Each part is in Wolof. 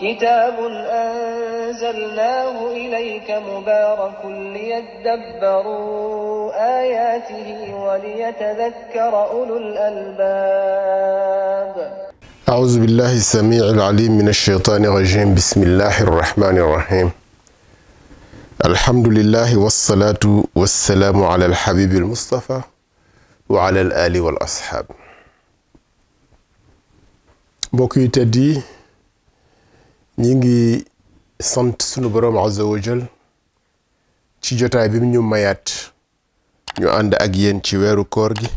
كتاب أنزلناه إليك مبارك ليدبروا آياته وليتذكر أولو الألباب. أعوذ بالله السميع العليم من الشيطان الرجيم. بسم الله الرحمن الرحيم. الحمد لله والصلاة والسلام على الحبيب المصطفى وعلى الآل والأصحاب. mbokk yi tedd yi ñi ngi sant sunu borom azza wa jal ci jotaay bi ñu mayaat ñu ànd ak yéen ci weeru koor gi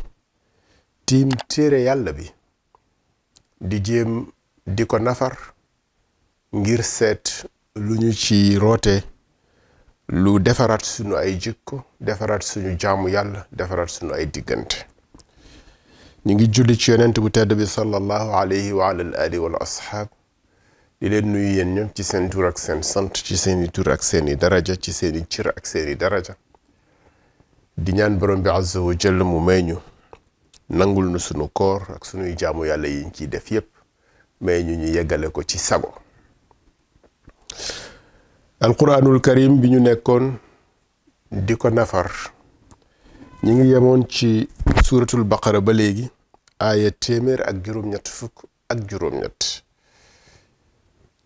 tiim téere yàlla bi di jéem di ko nafar ngir seet lu ñu ci roote lu defaraat sunu ay jikko defaraat suñu jaamu yàlla defaraat sunu ay diggante. ñu ngi julli ci yonent bu tedd bi sallallahu alayhi wa ala alihi wal ashab di leen nuyu yéen ñoom ci seen tur ak seen sant ci seeni tur ak seeni daraja ci seeni cër ak seeni daraja di ñaan borom bi azza wa jalla mu may ñu nangul nu sunu koor ak sunuy jaamu yàlla yi ñu ciy def yépp may ñu yeggale ko ci sago. alquranul karim bi ñu nekkoon di ko nafar ñi ngi yemoon ci suratul baqara ba léegi aaya téeméer ak juróom-ñett fukk ak juróom-ñett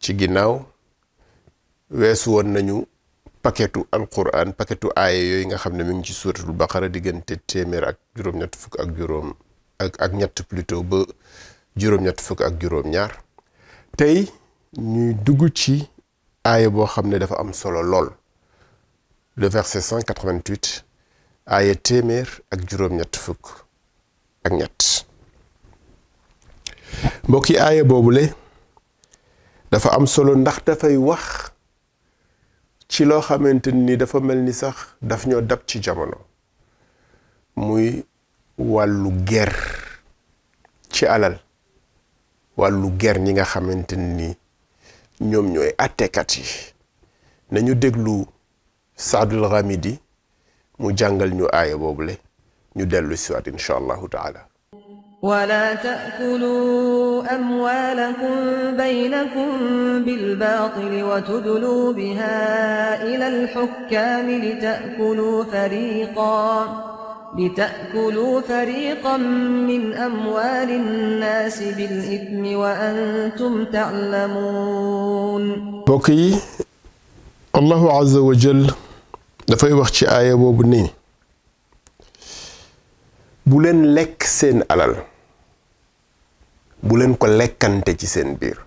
ci ginnaaw weesu woon nañu paketu alquran paketu aaya yooyu nga xam ne mi ngi ci suratul baqara diggante téeméer ak juróom-ñett fukk ak juróom ak ñett plutôt ba juróom-ñett fukk ak juróom-ñaar. tey ñuy dugg ci aaya boo xam ne dafa am solo lool le verset 188 aaya téeméer ak juróom-ñett fukk ak ñett. mbokki aaya boobule dafa am solo ndax dafay wax ci loo xamante ni dafa mel ni sax daf ñoo dab ci jamono muy wàllu ger ci alal wàllu ger ñi nga xamante ni ñoom ñooy attekat yi. nañu déglu Saadul Ghamidi mu jàngal ñu aaya boobule ñu dellu si waat insha allahu taala. ولا تأكلوا أموالكم بينكم بالباطل وتدلوا بها إلى الحكام لتأكلوا فريقا من أموال الناس بالإثم وأنتم تعلمون. بوكي الله عز وجل dafay wax ci aaya boobu nii bu leen lekk seen alal bu leen ko lekkante ci seen biir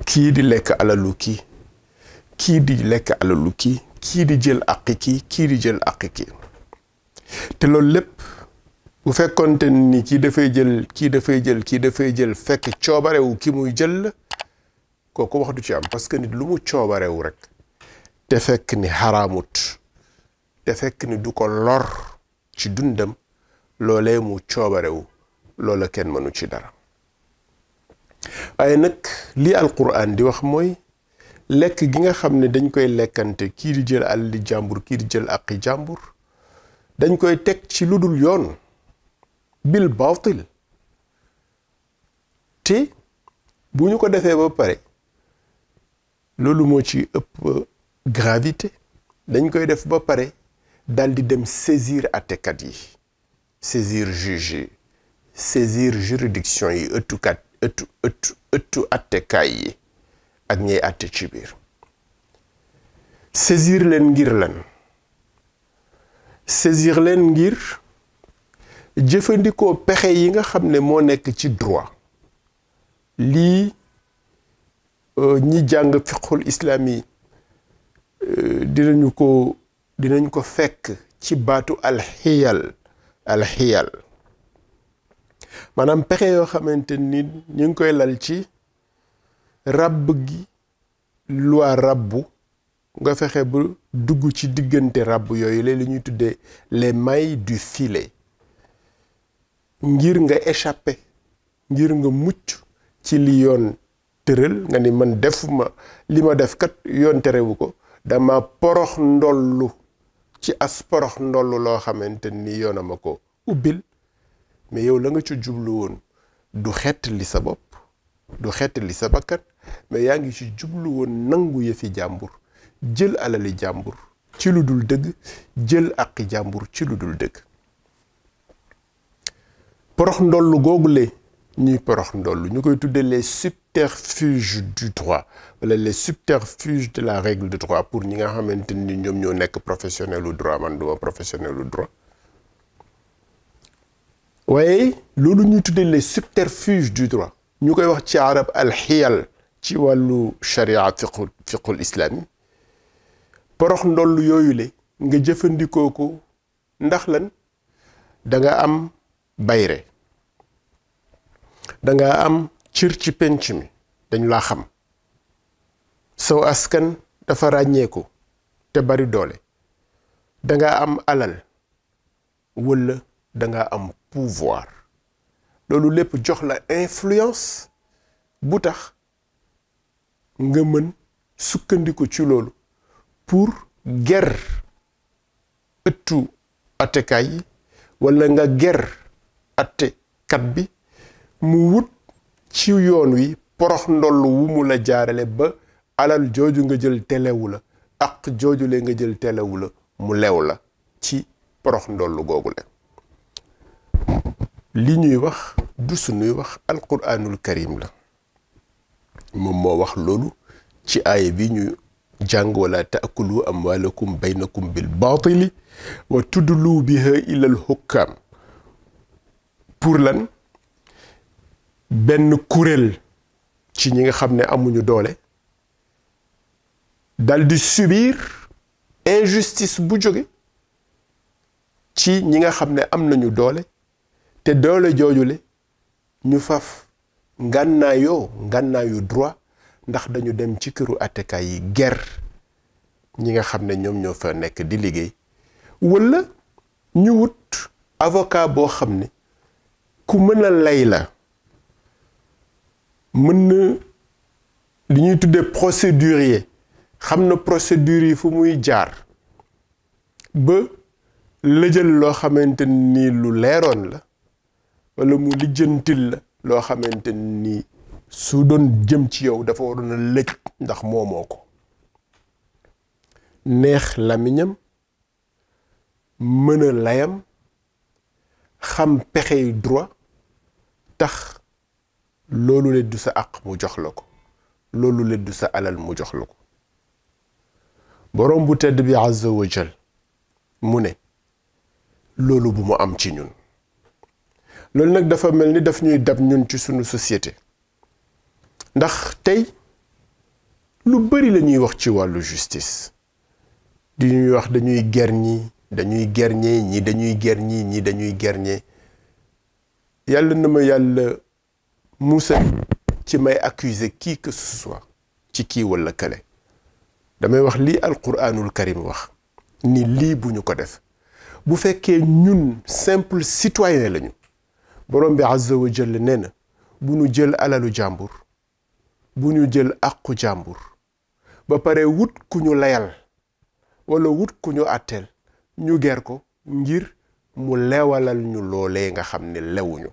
kii di lekk alalu kii di lekk alalu kii di jël àqi kii di jël àqi kii te loolu lépp bu fekkonte ni kii dafay jël fekk coobarewu ki muy jël la kooku wax du ci am parce que nit lu mu coobarewu rek te fekk ni xaraamut te fekk ni du ko lor ci dundam loolee mu coobarewu loola kenn mënu ci dara. waaye nag li alquran di wax mooy lekk gi nga xam ne dañ koy lekkante kii di jël alali jàmbur kii di jël aqi jàmbur dañ koy teg ci lu dul yoon bil baatil te bu ñu ko defee ba pare loolu moo ci ëpp gravité dañ koy def ba pare dal di dem saisir attekat yi saisir juge yi saisir juridiction yi ëttu attekaay yi ak ñey atte ci biir saisir leen ngir lan saisir leen ngir jëfandikoo pexe yi nga xam ne moo nekk ci droit lii ñi jàng fiqhul islami dinañ ko fekk ci baatu alxiyal maanaam pexe yoo xamante ni ñu ngi koy lal ci ràbb gi loi ràbbu nga fexe ba dugg ci diggante ràbb yooyu la li ñuy tuddee les mailles du filet ngir nga échapper ngir nga mucc ci li yoon tëral nga ni man defuma li ma def kat yoon terewu ko dama porox ndollu ci as porox ndollu loo xamante ni yoonama ko ubbil mais yow la nga ci jublu woon du xett li sa bopp du xett li sa bakkat mais yaa ngi ci jublu woon nangu yëfi jàmbur jël alali jàmbur ci lu dul dëgg jël aqi jàmbur ci lu dul dëgg. porox ndollu googule ñuy porox ndollu ñu koy tuddee les subterfuges du droit wala les subterfuges de la règle de droit pour ñi nga xamante ni ñoom ñoo nekk professionnel u droit man duma professionnel u droit. waaye loolu ñuy tuddee les subterfuges du droit ñu koy wax ci arab alxiyal ci wàllu sharia fiqul islami porox ndollu yooyu le nga jëfandikoo ko ndax lan da nga am bayre da nga am cër ci penc mi dañ laa xam saw askan dafa ràññeeku te bari doole da nga am alal wala da nga am pouvoir loolu lépp jox la influence bu tax nga mën sukkandiku ci loolu pour ger ëttu attekaay yi wala nga ger attekat bi mu wut ci yoon wi porox ndoll wu mu la jaarale ba alal jooju nga jël telewu la ak jooju le nga jël telewu la mu lew la ci porox ndoll googu la li ñuy wax du suñuy wax alquranul karim la moom moo wax loolu ci aaya bi ñu jàng wala taakulu amwalakum baynakum bil baatili wa tudlu biha ila al hukam pour lan benn kuréel ci ñi nga xam ne amuñu doole dal di subir injustice bu jóge ci ñi nga xam ne am nañu doole te doole joojule ñu faf ngànnaayu droit ndax dañu dem ci këru attekaay yi ger ñi nga xam ne ñoom ñoo fa nekk di liggéey wala ñu wut avocat boo xam ne ku mën a lay la mën na li ñuy tuddee procédurier xam na procédure yi fu muy jaar ba lëjal loo xamante ni lu leeroon la wala mu lijjantil la loo xamante ni su doon jëm ci yow dafa waroon a lëj ndax moomoo ko neex lamiñam mën a layam xam pexey droit tax loolu le du sa àq mu jox la ko loolu le du sa alal mu jox la ko borom bu tedd bi azza wa jal mu ne loolu bu mu am ci ñun loolu nag dafa mel ni daf ñuy dab ñun ci sunu société ndax tey lu bari la ñuy wax ci wàllu justice di ñuy wax dañuy ger ñi dañuy ger ñee ñi dañuy ger ñi ñi dañuy ger ñee yàlla na ma yàlla Moussa ci may accuser qui que ce soit ci kii wala kale damay wax lii alquranul karim wax ni lii bu ñu ko def bu fekkee ñun simple citoyen lañu borom bi azza wa jalla nee na bu ñu jël alalu jàmbur bu ñu jël àqu jàmbur ba pare wut ku ñu layal wala wut ku ñu àtteel ñu ger ko ngir mu leewalal ñu loolee nga xam ne lewuñu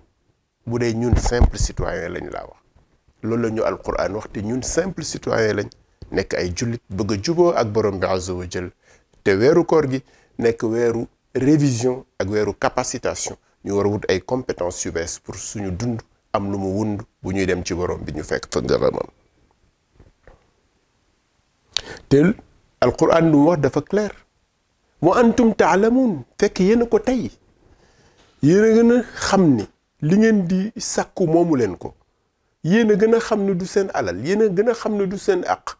bu dee ñun simple citoyen lañ laa wax loolu la ñu alquran wax te ñun simple citoyen lañ nekk ay jullit bëgg a juboo ak borom bi azza wa jalla te weeru koor gi nekk weeru révision ak weeru capacitation ñu war a wut ay compétences yu bees pour suñu dund am lu mu wund bu ñuy dem ci borom bi ñu fekk fa ngërëmam te alquran lu mu wax dafa clair wa antum taalamuun fekk yéen a ko tey yéen a gën a xam ni li ngeen di sàkku moomu leen ko yéen a gën a xam ne du seen alal yéen a gën a xam ne du seen àq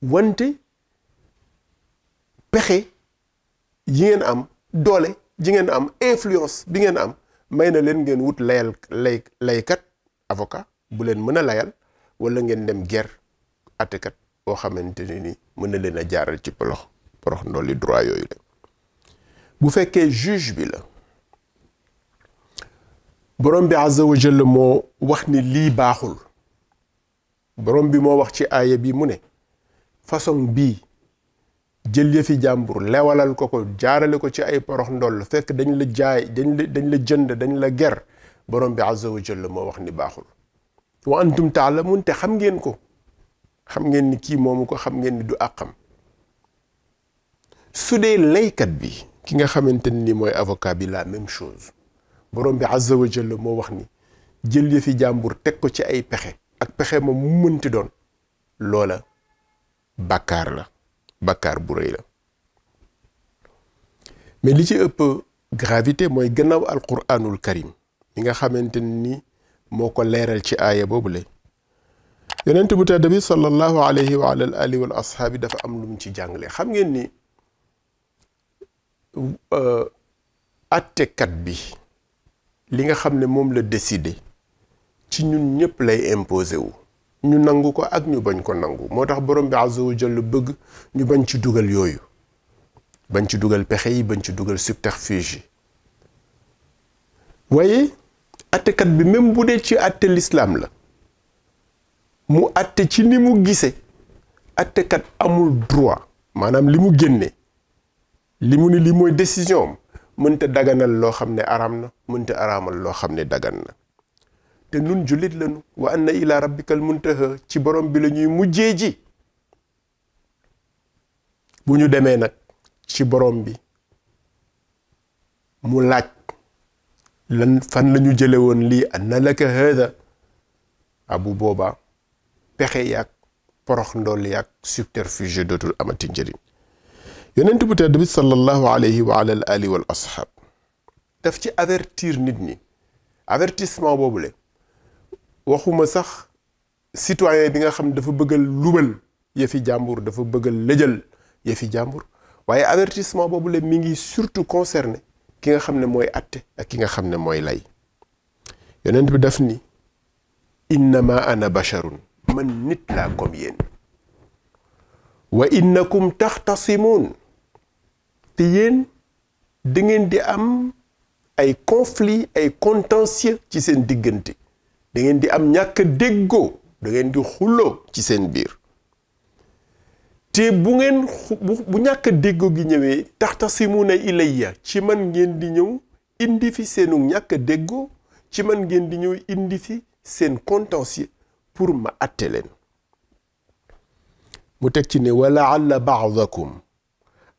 wante pexe yi ngeen am doole ji ngeen am influence bi ngeen am may na leen ngeen wut laykat avocat bu leen mën a layal wala ngeen dem ger attekat boo xamante ne ni mën na leen a jaaral ci porox ndolli droit yooyu la bu fekkee juge bi la borom bi azza wa jalla moo wax ni lii baaxul borom bi moo wax ci aaya bi mu ne façon bii jël yëfi jàmbur lewalal ko jaarale ko ci ay porox ndoll fekk dañ la jaay dañ la jënd dañ la ger borom bi azza wa jalla moo wax ni baaxul wa antum taalamun te xam ngeen ko xam ngeen ni kii moomu ko, xam ngeen ni du àqam. su dee laykat bi ki nga xamante ni mooy avocat bi, la même chose. borom bi azza wa jalla moo wax ni jël yëfi jàmbur teg ko ci ay pexe ak pexe ma mu mënti doon, loola bàkkaar la, bàkkaar bu rëy la. mais li ci ëpp gravité mooy gannaaw alquranul karim li nga xamante ni moo ko leeral ci aaya boobule, yonent bu tedd bi sallallahu alayhi wa ala alihi wal ashaabi dafa am lu mu ci jàngale. xam ngeen ni attekat bi li nga xam ne moom la décidé ci ñun ñëpp lay imposé wu, ñu nangu ko ak ñu bañ ko nangu. moo tax borom bi azza wa jalla bëgg ñu bañ ci dugal yooyu, bañ ci dugal pexe yi, bañ ci dugal subterfuge yi. waaye attekat bi même bu dee ci atte l'islam la, mu atte ci ni mu gisee, attekat amul droit, maanaam li mu génne, li mu ni li mooy décision am, mënta daganal loo xam ne araam na, mënta araamal loo xam ne dagan na. te nun jullit lañu, wa anna ila rabbikal muntaha, ci borom bi la ñuy mujjee ji. bu ñu demee nag ci borom bi mu laaj lan fan la ñu jële woon lii, anna laka hada, abu booba pexe yaag porox ndool yaag subterfuge dootul amati njëriñ. yonent bu tedd bi sallallahu alayhi wa ala alihi wal ashab daf ci avertir nit ñi. avertissement boobule waxuma sax citoyen bi nga xam dafa bëggal lubal yëfi jàmbur, dafa bëggal lëjal yëfi jàmbur, waaye avertissement boobule mi ngi surtout concerné ki nga xam ne mooy atte ak ki nga xam ne mooy lay. yonent bi daf ni innama ana basharun, man nit laa comme yéen, wa innakum taxtasimuun, te yéen da ngeen di am ay conflit, ay contentieux ci seen diggante, da ngeen di am ñàkk déggoo, da ngeen di xulloo ci seen biir. te bu ngeen bu ñàkk déggoo gi ñëwee, taxtasimuuna ilayya, ci man ngeen di ñëw indi fi seenu ñàkk déggoo, ci man ngeen di ñëw indi fi seen contentieux pour ma atte leen. mu teg ci ne wa laalla baadakum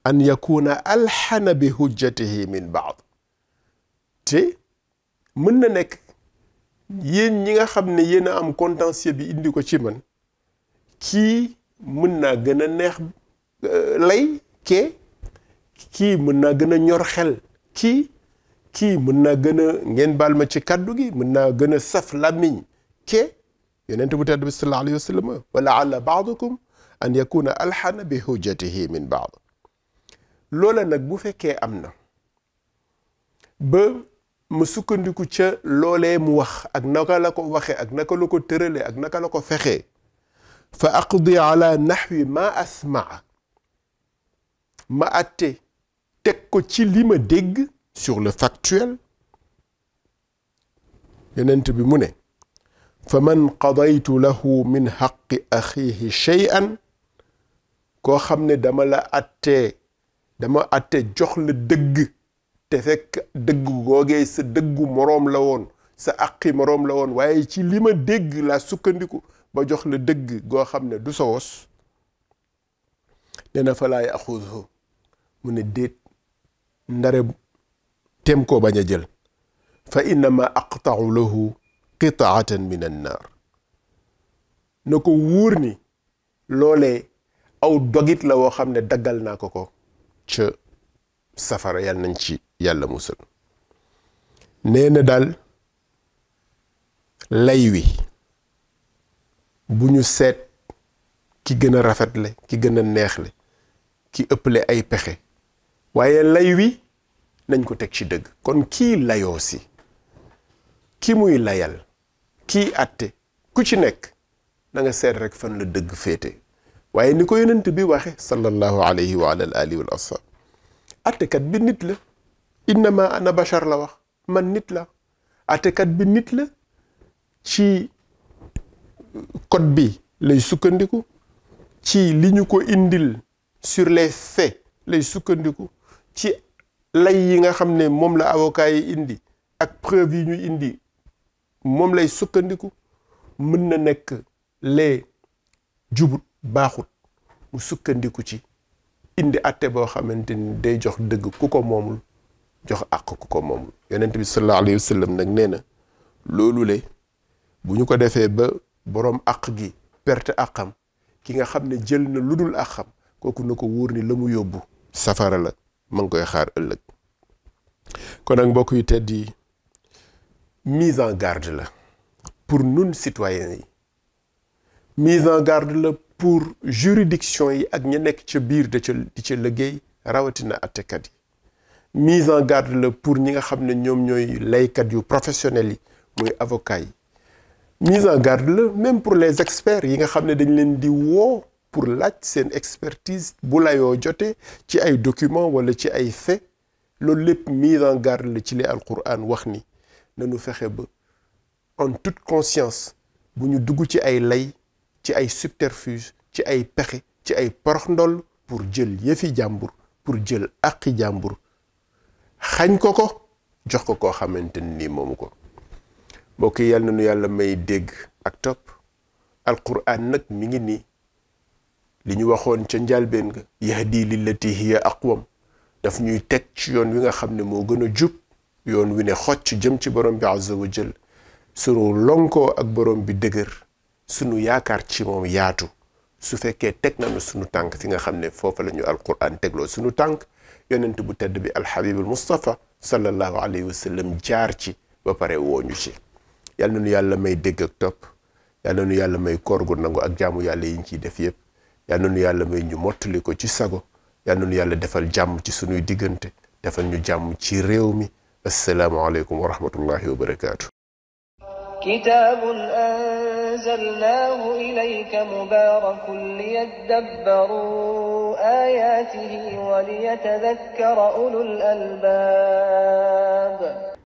an yakuna alxana bi hujjatihi min baad, te mën na nekk yéen ñi nga xam ne yéen a am contentieux bi indi ko ci man, kii mën naa gën a neex lay kii mën naa gën a ñor xel kii mën naa gën a, ngeen baal ma ci kàddu gi, mën naa gën a saf làmmiñ yonent bu tedd bi sallallahu alayhi wa sallam wa laalla baadakum an yakuna alxana bi hujjatihi min baad. loola nag bu fekkee am na ba mu sukkandiku ca loolee mu wax ak naka la ko waxee ak naka la ko tëralee ak naka la ko fexee, fa aqdi ala naxwi ma asmaa, ma atte teg ko ci li ma dégg sur le factuel. yonent bi mu ne fa man qadaytu lahu min xaqi axiihi shay'an, koo xam ne dama atte jox la dëgg, te fekk dëgg googee sa dëggu moroom la woon, sa aqi moroom la woon, waaye ci li ma dégg laa sukkandiku ba jox la dëgg goo xam ne du sa wos, nee na fa laa yaxuduhu, mu ne déet ndare tem koo bañ a jël, fa innama aqta'u lahu qitaatan min annaar, na ko wóor ni loolee aw dogit la woo xam ne daggal naa ko ko ca safara. yàlla nañ ci yàlla musal. nee na daal lay wi bu ñu seet ki gën a rafetle, ki gën a neexle, ki ëpple ay pexe, waaye lay wi nañ ko teg ci dëgg. kon kii layoo si, ki muy layal, kii atte, ku ci nekk na nga seet rek fan la dëgg féete. waaye ni ko yonent bi waxe sallallahu alayhi wa ala alihi wal ashab, attekat bi nit la, innama ana bashar la wax, man nit la. attekat bi nit la, ci code bi lay sukkandiku, ci li ñu ko indil sur les faits lay sukkandiku, ci lay yi nga xam ne moom la avocat yi indi ak preuve yi ñu indi moom lay sukkandiku. mën na nekk les jubut baaxut mu sukkandiku ci indi atte boo xamante ni day jox dëgg ku ko moomul jox àq ku ko moomul. yonent bi sallallahu alayhi wa sallam nag nee na loolu le bu ñu ko defee ba boroom àq gi perte àqam ki nga xam ne jël na lu dul àqam kooku na ko wóor ni la mu yóbbu safara la ma ngi koy xaar ëllëg. kon nag mbokk yu tedd yi mise en garde la pour nun citoyens yi, mise en garde la pour juridiction yi ak ña nekk ca biir di ca liggéey rawatina attekat yi, mise en garde la pour ñi nga xam ne ñoom ñooy laykat yu professionnels yi muy avocat yi, mise en garde la même pour les experts yi nga xam ne dañ leen di woo pour laaj seen expertise bu layoo jote ci ay documents wala ci ay faits. loolu lépp mise en garde la ci li alquran wax ni nañu fexe ba en toute conscience bu ñu dugg ci ay lay ci ay subterfuge ci ay pexe ci ay porox ndoll pour jël yëfi jàmbur pour jël àqi jàmbur xañ ko jox ko koo xamante ni moomu ko. mbokk yi yàlla na nu yàlla may dégg ak topp. alquran nag mi ngi nii li ñu waxoon ca njàlbeen nga yahdi lillati hiya aqwam daf ñuy teg ci yoon wi nga xam ne moo gën a jub yoon wi ne xocc jëm ci borom bi azza wa jël sunu lonkoo ak borom bi dëgër sunu yaakaar ci moom yaatu su fekkee teg nañu sunu tànk fi nga xam ne foofa la ñu alquran tegloo sunu tànk yonent bu tedd bi alxabibul mustafa sallallahu alayhi wa sallam jaar ci ba pare wooñu ci. yal na nu yàlla may dégg ak topp, yal na nu yàlla may koor gu nangu ak jaamu yàlla yi ñu ciy def yépp, yal na nu yàlla may ñu mottali ko ci sago, yal na nu yàlla defal jàmm ci sunuy diggante, defal ñu jàmm ci réew mi. assalaamu aleykum wa rahmatullahi wa barakaatu. kitaabun anzalnaahu ilayka mubaarakun liyadabbaruu aayaatihi wa liyatadakkara ulul albaab.